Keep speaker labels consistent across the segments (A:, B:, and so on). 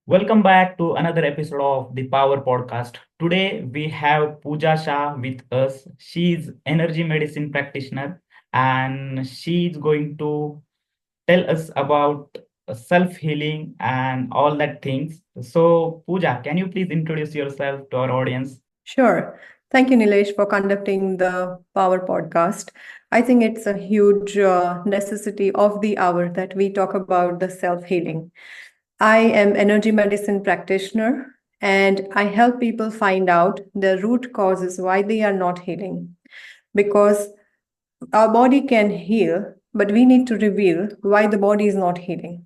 A: Welcome back to another episode of the Power Podcast. Today we have Puja Shah with us. She's energy medicine practitioner and she's going to tell us about self healing and all that things. So Puja, can you please introduce yourself to our audience?
B: Sure. Thank you, Nilesh, for conducting the Power podcast. I think it's a huge necessity of the hour that we talk about the self healing. I am energy medicine practitioner and I help people find out the root causes why they are not healing. Because our body can heal, but we need to reveal why the body is not healing.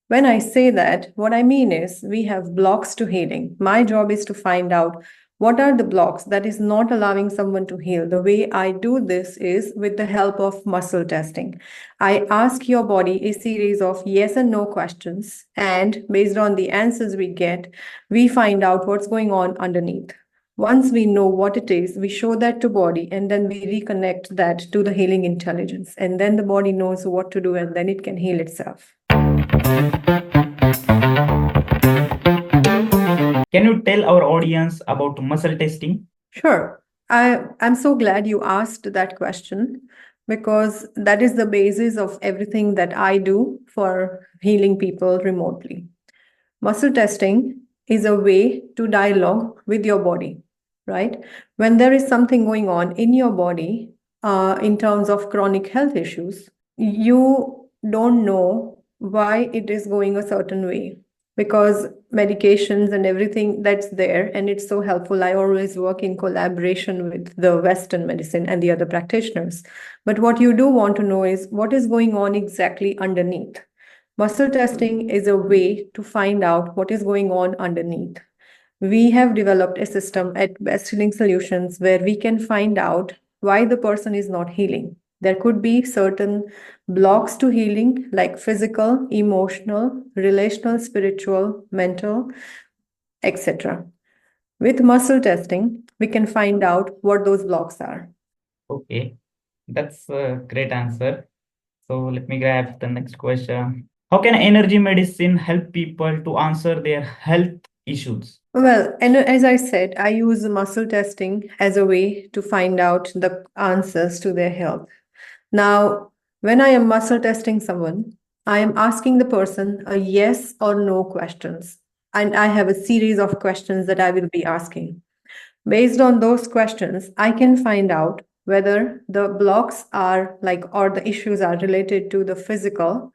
B: When I say that, what I mean is we have blocks to healing. My job is to find out what are the blocks that is not allowing someone to heal. The way I do this is with the help of muscle testing. I ask your body a series of yes and no questions, and based on the answers we get, we find out what's going on underneath. Once we know what it is, we show that to body and then we reconnect that to the healing intelligence. And then the body knows what to do and then it can heal itself.
A: Can you tell our audience about muscle testing?
B: Sure. I'm so glad you asked that question because that is the basis of everything that I do for healing people remotely. Muscle testing is a way to dialogue with your body, right? When there is something going on in your body in terms of chronic health issues, you don't know why it is going a certain way because medications and everything that's there and it's so helpful. I always work in collaboration with the Western medicine and the other practitioners. But what you do want to know is what is going on exactly underneath. Muscle testing is a way to find out what is going on underneath. We have developed a system at Best Healing Solutions where we can find out why the person is not healing. There could be certain blocks to healing, like physical, emotional, relational, spiritual, mental, etc. With muscle testing, we can find out what those blocks are.
A: Okay, that's a great answer. So let me grab the next question. How can energy medicine help people to answer their health issues?
B: Well, and as I said, I use muscle testing as a way to find out the answers to their health. Now, when I am muscle testing someone, I am asking the person a yes or no questions. And I have a series of questions that I will be asking. Based on those questions, I can find out whether the blocks are like, or the issues are related to the physical.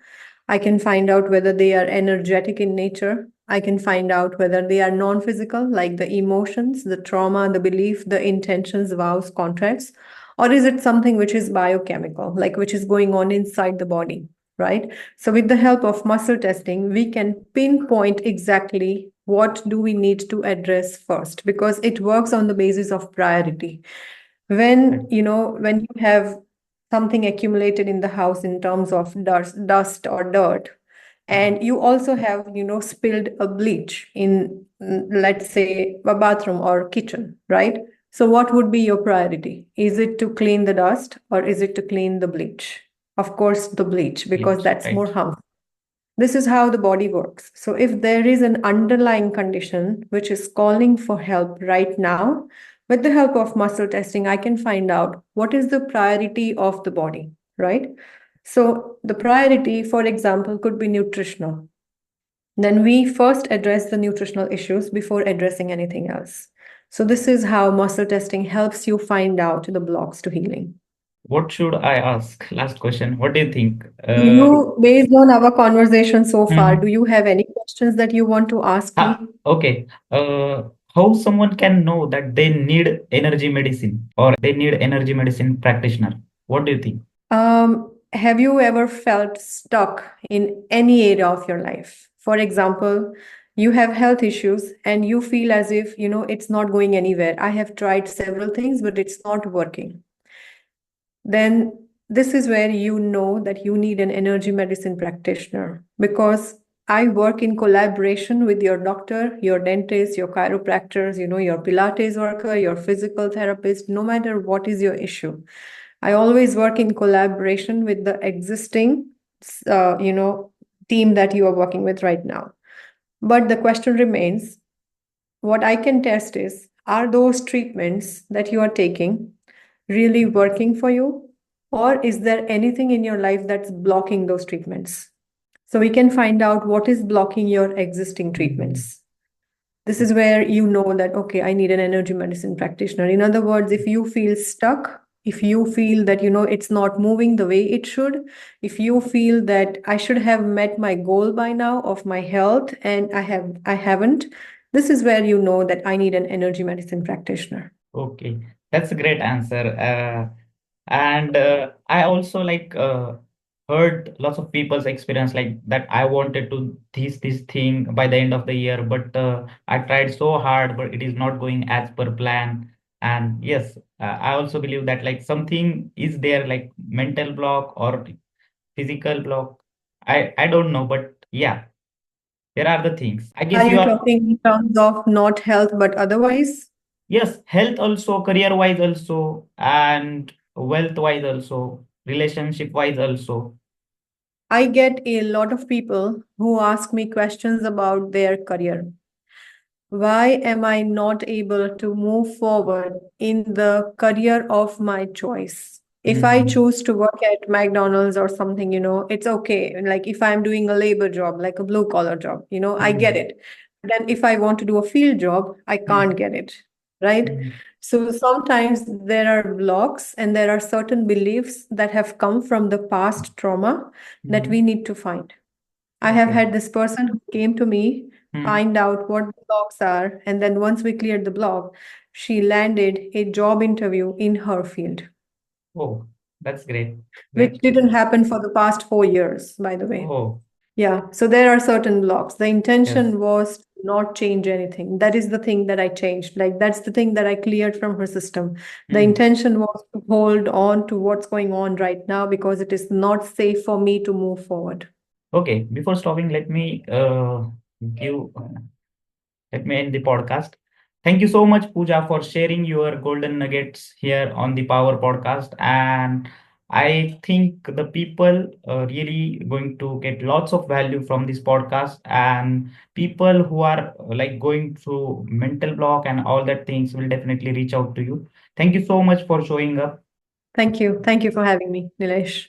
B: I can find out whether they are energetic in nature. I can find out whether they are non physical, like the emotions, the trauma, the belief, the intentions, vows, contracts, or is it something which is biochemical, like which is going on inside the body, right? So, with the help of muscle testing, we can pinpoint exactly what do we need to address first because it works on the basis of priority. When when you have something accumulated in the house in terms of dust or dirt, and you also have spilled a bleach in let's say a bathroom or kitchen, right? So what would be your priority? Is it to clean the dust or is it to clean the bleach? Of course the bleach, because
A: Bleach,
B: that's more
A: right?
B: harmful. This is how the body works. So, if there is an underlying condition which is calling for help right now, with the help of muscle testing, I can find out what is the priority of the body, right? So, the priority, for example, could be nutritional. Then we first address the nutritional issues before addressing anything else. So, this is how muscle testing helps you find out the blocks to healing.
A: What should I ask? Last question. What do you think?
B: Do you, based on our conversation so far, do
A: Mhm.
B: you have any questions that you want to ask me?
A: Okay. How someone can know that they need energy medicine or they need energy medicine practitioner? What do you think?
B: Have you ever felt stuck in any area of your life? For example, you have health issues and you feel as if, it's not going anywhere. I have tried several things, but it's not working. Then this is where you know that you need an energy medicine practitioner because I work in collaboration with your doctor, your dentist, your chiropractors, your Pilates worker, your physical therapist, no matter what is your issue. I always work in collaboration with the existing, uh, you know, team that you are working with right now. But the question remains, what I can test is, are those treatments that you are taking really working for you? Or is there anything in your life that's blocking those treatments? So we can find out what is blocking your existing
A: Mhm.
B: treatments. This is where you know that, okay, I need an energy medicine practitioner. In other words, if you feel stuck, if you feel that, it's not moving the way it should, if you feel that I should have met my goal by now of my health and I haven't, this is where you know that I need an energy medicine practitioner.
A: Okay, that's a great answer. And I also heard lots of people's experience like that. I wanted to this thing by the end of the year, but I tried so hard, but it is not going as per plan. And yes, I also believe that like something is there, like mental block or physical block. I don't know, but yeah, there are the things. I
B: Are
A: guess you
B: you
A: are.
B: talking in terms of not health, but otherwise?
A: Yes, health also, career wise also, and wealth wise also, relationship wise also.
B: I get a lot of people who ask me questions about their career. Why am I not able to move forward in the career of my choice? If I
A: Hmm.
B: choose to work at McDonald's or something, it's okay. Like if I'm doing a labor job, like a blue collar job, I get
A: Hmm.
B: it. But then if I want to do a field job, I can't
A: Hmm.
B: get it. Right?
A: Hmm.
B: So sometimes there are blocks and there are certain beliefs that have come from the past trauma that
A: Hmm.
B: we need to find. I have
A: Okay.
B: had this person who came to me,
A: Hmm.
B: find out what the blocks are, and then once we cleared the block, she landed a job interview in her field,
A: Oh, that's great.
B: which
A: Great.
B: didn't happen for the past 4 years, by the way.
A: Oh,
B: Yeah, so there are certain blocks. The
A: yes.
B: intention was to not change anything. That is the thing that I changed. Like, that's the thing that I cleared from her system. The
A: Hmm.
B: intention was to hold on to what's going on right now because it is not safe for me to move forward.
A: Okay, before stopping, give let me end the podcast. Thank you so much, Pooja, for sharing your golden nuggets here on the Power Podcast. And I think the people are really going to get lots of value from this podcast. And people who are going through mental block and all that things will definitely reach out to you. Thank you so much for showing up.
B: Thank you. Thank you for having me, Nilesh.